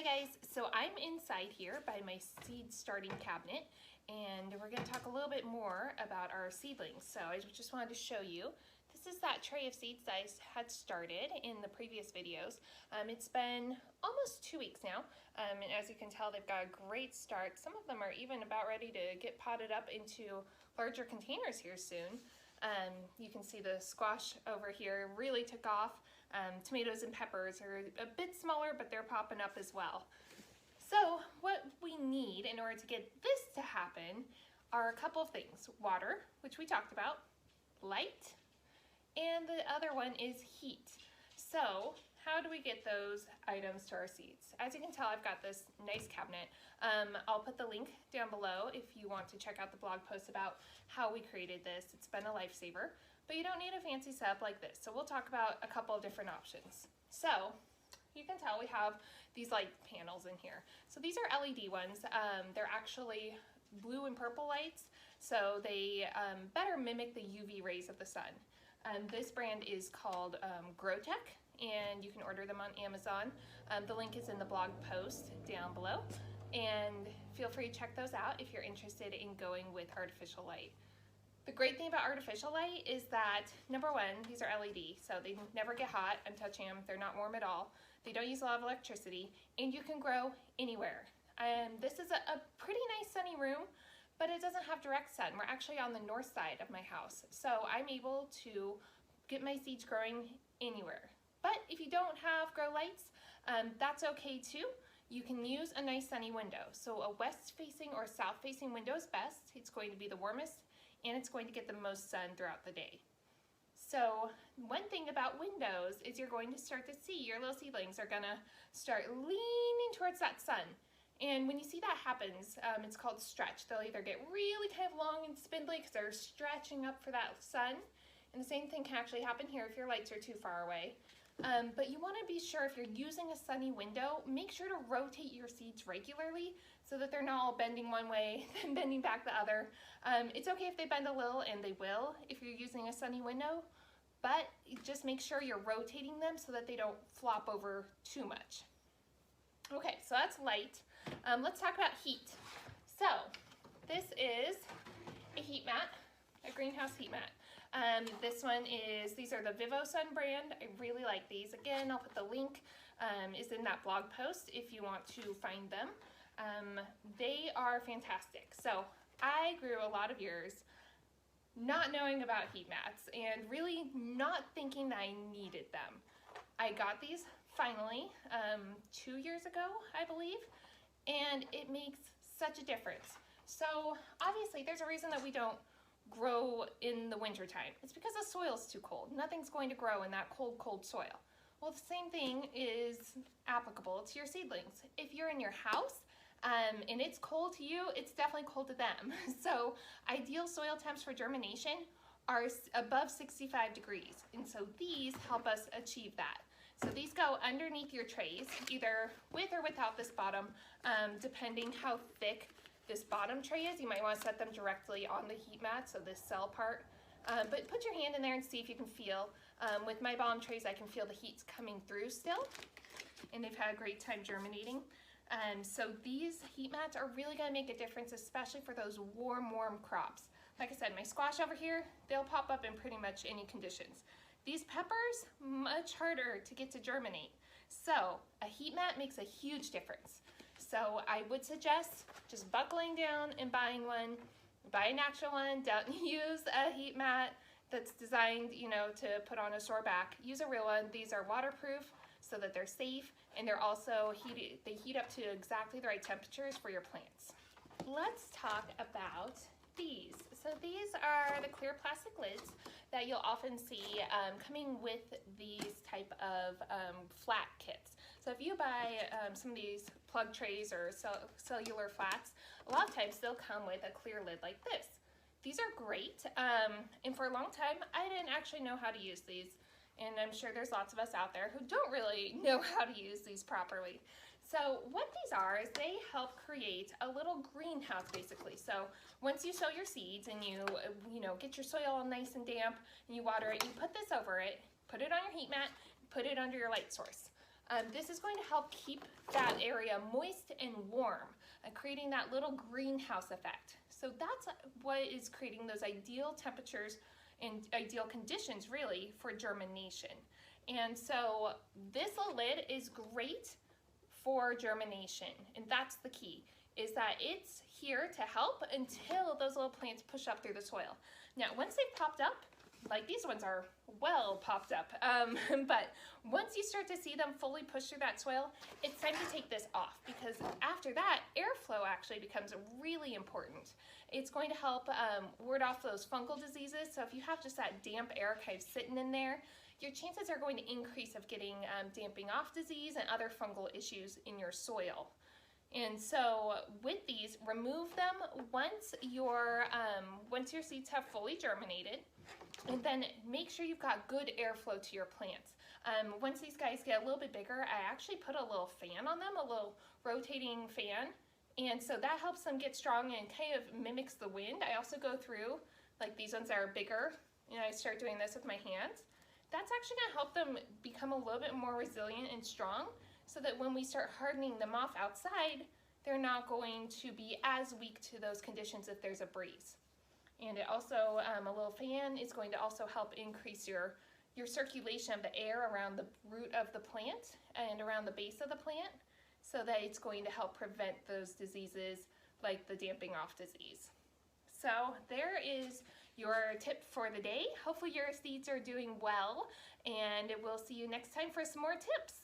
Hi guys, so I'm inside here by my seed starting cabinet and we're going to talk a little bit more about our seedlings. So I just wanted to show you, this is that tray of seeds that I had started in the previous videos. It's been almost 2 weeks now, and as you can tell they've got a great start. Some of them are even about ready to get potted up into larger containers here soon. You can see the squash over here really took off. Tomatoes and peppers are a bit smaller, but they're popping up as well. So what we need in order to get this to happen are a couple of things. Water, which we talked about, light, and the other one is heat. So how do we get those items to our seeds? As you can tell, I've got this nice cabinet. I'll put the link down below if you want to check out the blog post about how we created this. It's been a lifesaver, but you don't need a fancy setup like this. So we'll talk about a couple of different options. So you can tell we have these light panels in here. So these are LED ones. They're actually blue and purple lights, so they better mimic the UV rays of the sun. This brand is called GrowTech, and you can order them on Amazon. The link is in the blog post down below, and feel free to check those out if you're interested in going with artificial light. The great thing about artificial light is that, number one, these are LED, so they never get hot. I'm touching them, they're not warm at all. They don't use a lot of electricity, and you can grow anywhere. This is a pretty nice sunny room, but it doesn't have direct sun. We're actually on the north side of my house, so I'm able to get my seeds growing anywhere. But if you don't have grow lights, that's okay too. You can use a nice sunny window. So a west-facing or south-facing window is best. It's going to be the warmest, and it's going to get the most sun throughout the day. So one thing about windows is you're going to start to see your little seedlings are gonna start leaning towards that sun. And when you see that happens, it's called stretch. They'll either get really kind of long and spindly because they're stretching up for that sun. And the same thing can actually happen here if your lights are too far away. But you want to be sure if you're using a sunny window, make sure to rotate your seeds regularly so that they're not all bending one way and bending back the other. It's okay if they bend a little, and they will if you're using a sunny window, but just make sure you're rotating them so that they don't flop over too much. Okay, so that's light. Let's talk about heat. So this is a heat mat, a greenhouse heat mat. This one is, these are the Vivo Sun brand. I really like these. Again, I'll put the link, is in that blog post if you want to find them. They are fantastic. So I grew a lot of years not knowing about heat mats and really not thinking that I needed them. I got these finally 2 years ago, I believe, and it makes such a difference. So obviously there's a reason that we don't grow in the winter time. It's because the soil's too cold. Nothing's going to grow in that cold soil. Well, the same thing is applicable to your seedlings. If you're in your house and it's cold to you, it's definitely cold to them. So ideal soil temps for germination are above 65 degrees. And so these help us achieve that. So these go underneath your trays, either with or without this bottom, depending how thick this bottom tray is. You might want to set them directly on the heat mat, so this cell part. But put your hand in there and see if you can feel. With my bottom trays, I can feel the heat's coming through still, and they've had a great time germinating. So these heat mats are really going to make a difference, especially for those warm crops. Like I said, my squash over here, they'll pop up in pretty much any conditions. These peppers, much harder to get to germinate. So a heat mat makes a huge difference. So I would suggest just buckling down and buying one. Buy a natural one. Don't use a heat mat that's designed, you know, to put on a sore back. Use a real one. These are waterproof so that they're safe, and they're also they heat up to exactly the right temperatures for your plants. Let's talk about these. So these are the clear plastic lids that you'll often see coming with these type of flat kits. So if you buy some of these plug trays or cellular flats, a lot of times they'll come with a clear lid like this. These are great, and for a long time I didn't actually know how to use these, and I'm sure there's lots of us out there who don't really know how to use these properly. So what these are is they help create a little greenhouse basically. So once you sow your seeds and you get your soil all nice and damp and you water it, you put this over it, put it on your heat mat, put it under your light source. This is going to help keep that area moist and warm, creating that little greenhouse effect. So that's what is creating those ideal temperatures and ideal conditions really for germination. And so this lid is great for germination, and that's the key, is that it's here to help until those little plants push up through the soil. Now, once they've popped up, like these ones are well popped up, but once you start to see them fully push through that soil, it's time to take this off, because after that, airflow actually becomes really important. It's going to help ward off those fungal diseases. So if you have just that damp air kind of sitting in there, your chances are going to increase of getting damping off disease and other fungal issues in your soil. And so with these, remove them once your seeds have fully germinated, and then make sure you've got good airflow to your plants. Once these guys get a little bit bigger, I actually put a little fan on them, a little rotating fan, and so that helps them get strong and kind of mimics the wind. I also go through, like these ones that are bigger, and I start doing this with my hands. That's actually going to help them become a little bit more resilient and strong, so that when we start hardening them off outside, they're not going to be as weak to those conditions if there's a breeze. And it also, a little fan is going to also help increase your circulation of the air around the root of the plant and around the base of the plant, so that it's going to help prevent those diseases like the damping off disease. So there is your tip for the day. Hopefully your seeds are doing well, and we'll see you next time for some more tips.